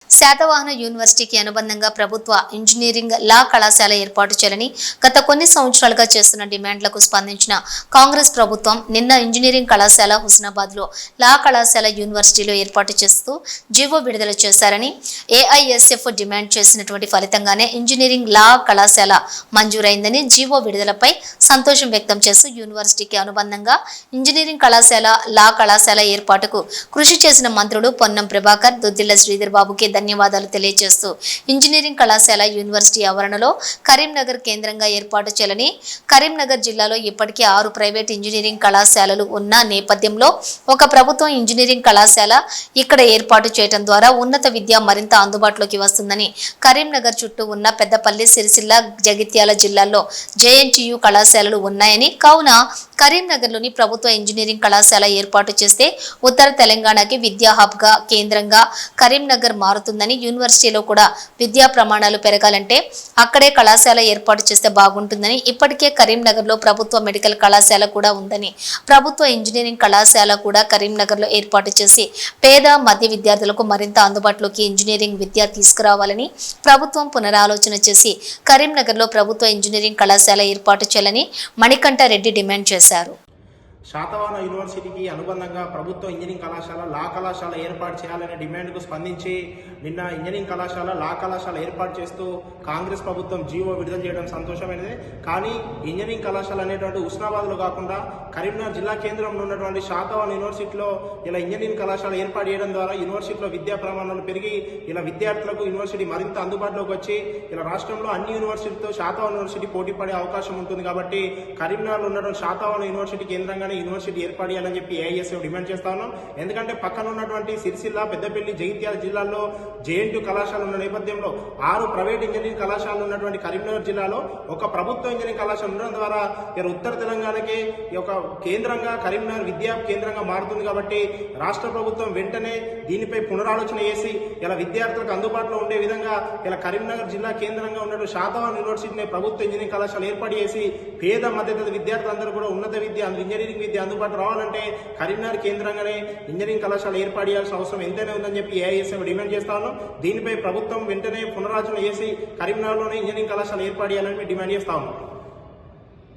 శాతవాహన యూనివర్సిటీకి అనుబంధంగా ప్రభుత్వ ఇంజనీరింగ్ లా కళాశాల ఏర్పాటు చేయాలని గత కొన్ని సంవత్సరాలుగా చేస్తున్న డిమాండ్లకు స్పందించిన కాంగ్రెస్ ప్రభుత్వం నిన్న ఇంజనీరింగ్ కళాశాల హుస్నాబాద్లో లా కళాశాల యూనివర్సిటీలో ఏర్పాటు చేస్తూ జీవో విడుదల చేశారని ఏఐఎస్ఎఫ్ డిమాండ్ చేసినటువంటి ఫలితంగానే ఇంజనీరింగ్ లా కళాశాల మంజూరైందని జీవో విడుదలపై సంతోషం వ్యక్తం చేస్తూ యూనివర్సిటీకి అనుబంధంగా ఇంజనీరింగ్ కళాశాల లా కళాశాల ఏర్పాటుకు కృషి చేసిన మంత్రులు పొన్నం ప్రభాకర్ దుద్దిళ్ల శ్రీధర్ బాబుకి ధన్యవాదాలు తెలియజేస్తూ ఇంజనీరింగ్ కళాశాల యూనివర్సిటీ ఆవరణలో కరీంనగర్ కేంద్రంగా ఏర్పాటు చేయాలని కరీంనగర్ జిల్లాలో ఇప్పటికే 6 ప్రైవేట్ ఇంజనీరింగ్ కళాశాలలు ఉన్న నేపథ్యంలో ఒక ప్రభుత్వ ఇంజనీరింగ్ కళాశాల ఇక్కడ ఏర్పాటు చేయడం ద్వారా ఉన్నత విద్య మరింత అందుబాటులోకి వస్తుందని కరీంనగర్ చుట్టూ ఉన్న పెద్దపల్లి సిరిసిల్ల జగిత్యాల జిల్లాల్లో జేఎన్టీయూ కళాశాలలు ఉన్నాయని కావున కరీంనగర్లోని ప్రభుత్వ ఇంజనీరింగ్ కళాశాల ఏర్పాటు చేస్తే ఉత్తర తెలంగాణకి విద్యా హబ్గా కేంద్రంగా కరీంనగర్ మారుతుందని యూనివర్సిటీలో కూడా విద్యా ప్రమాణాలు పెరగాలంటే అక్కడే కళాశాల ఏర్పాటు చేస్తే బాగుంటుందని ఇప్పటికే కరీంనగర్లో ప్రభుత్వ మెడికల్ కళాశాల కూడా ఉందని ప్రభుత్వ ఇంజనీరింగ్ కళాశాల కూడా కరీంనగర్లో ఏర్పాటు చేసి పేద మధ్య విద్యార్థులకు మరింత అందుబాటులోకి ఇంజనీరింగ్ విద్య తీసుకురావాలని ప్రభుత్వం పునరాలోచన చేసి కరీంనగర్లో ప్రభుత్వ ఇంజనీరింగ్ కళాశాల ఏర్పాటు చేయాలని మణికంఠ రెడ్డి డిమాండ్ చేశారు. శాతవాహన యూనివర్సిటీకి అనుబంధంగా ప్రభుత్వ ఇంజనీరింగ్ కళాశాల లా కళాశాల ఏర్పాటు చేయాలనే డిమాండ్కు స్పందించి నిన్న ఇంజనీరింగ్ కళాశాల లా కళాశాల ఏర్పాటు చేస్తూ కాంగ్రెస్ ప్రభుత్వం జీవో విడుదల చేయడం సంతోషమైనదే. కానీ ఇంజనీరింగ్ కళాశాల అనేటువంటి హుస్నాబాద్లో కాకుండా కరీంనగర్ జిల్లా కేంద్రంలో ఉన్నటువంటి శాతవాహన యూనివర్సిటీలో ఇలా ఇంజనీరింగ్ కళాశాల ఏర్పాటు చేయడం ద్వారా యూనివర్సిటీలో విద్యా ప్రమాణాలు పెరిగి ఇలా విద్యార్థులకు యూనివర్సిటీ మరింత అందుబాటులోకి వచ్చి ఇలా రాష్ట్రంలో అన్ని యూనివర్సిటీతో శాతవాహన యూనివర్సిటీ పోటీ పడే అవకాశం ఉంటుంది. కాబట్టి కరీంనగర్లో ఉన్నటువంటి శాతవాహన యూనివర్సిటీ కేంద్రంగానే యూనివర్సిటీ ఏర్పాటు చేయాలని చెప్పి ఏఐఎస్ఎఫ్ డిమాండ్ చేస్తా ఉన్నాం. ఎందుకంటే పక్కన ఉన్నటువంటి సిరిసిల్ల పెద్దపల్లి జగిత్యాల జిల్లాల్లో జేఎన్టీయూ కళాశాల ఉన్న నేపథ్యంలో 6 ప్రైవేట్ ఇంజనీరింగ్ కళాశాలలు ఉన్నటువంటి కరీంనగర్ జిల్లాలో ఒక ప్రభుత్వ ఇంజనీరింగ్ కళాశాల ఉండడం ద్వారా ఉత్తర తెలంగాణకి ఒక కేంద్రంగా కరీంనగర్ విద్యా కేంద్రంగా మారుతుంది. కాబట్టి రాష్ట్ర ప్రభుత్వం వెంటనే దీనిపై పునరాలోచన చేసి ఇలా విద్యార్థులకు అందుబాటులో ఉండే విధంగా ఇలా కరీంనగర్ జిల్లా కేంద్రంగా ఉన్నటువంటి శాతవాహన యూనివర్సిటీని ప్రభుత్వ ఇంజనీరింగ్ కళాశాల ఏర్పాటు చేసి పేద మధ్యతరగతి విద్యార్థులందరూ కూడా ఉన్నత విద్య ఇంజనీరింగ్ విద్య అందుబాటు రావాలంటే కరీంనగర్ కేంద్రంగానే ఇంజనీరింగ్ కళాశాల ఏర్పాటు చేయాల్సిన అవసరం ఎంతైనా ఉందని చెప్పి ఏఐఎస్ఎఫ్ డిమాండ్ చేస్తా ఉన్నాం. దీనిపై ప్రభుత్వం వెంటనే పునరాలోచన చేసి కరీంనగర్లోనే ఇంజనీరింగ్ కళాశాల ఏర్పాటు చేయాలని డిమాండ్ చేస్తా ఉన్నాం.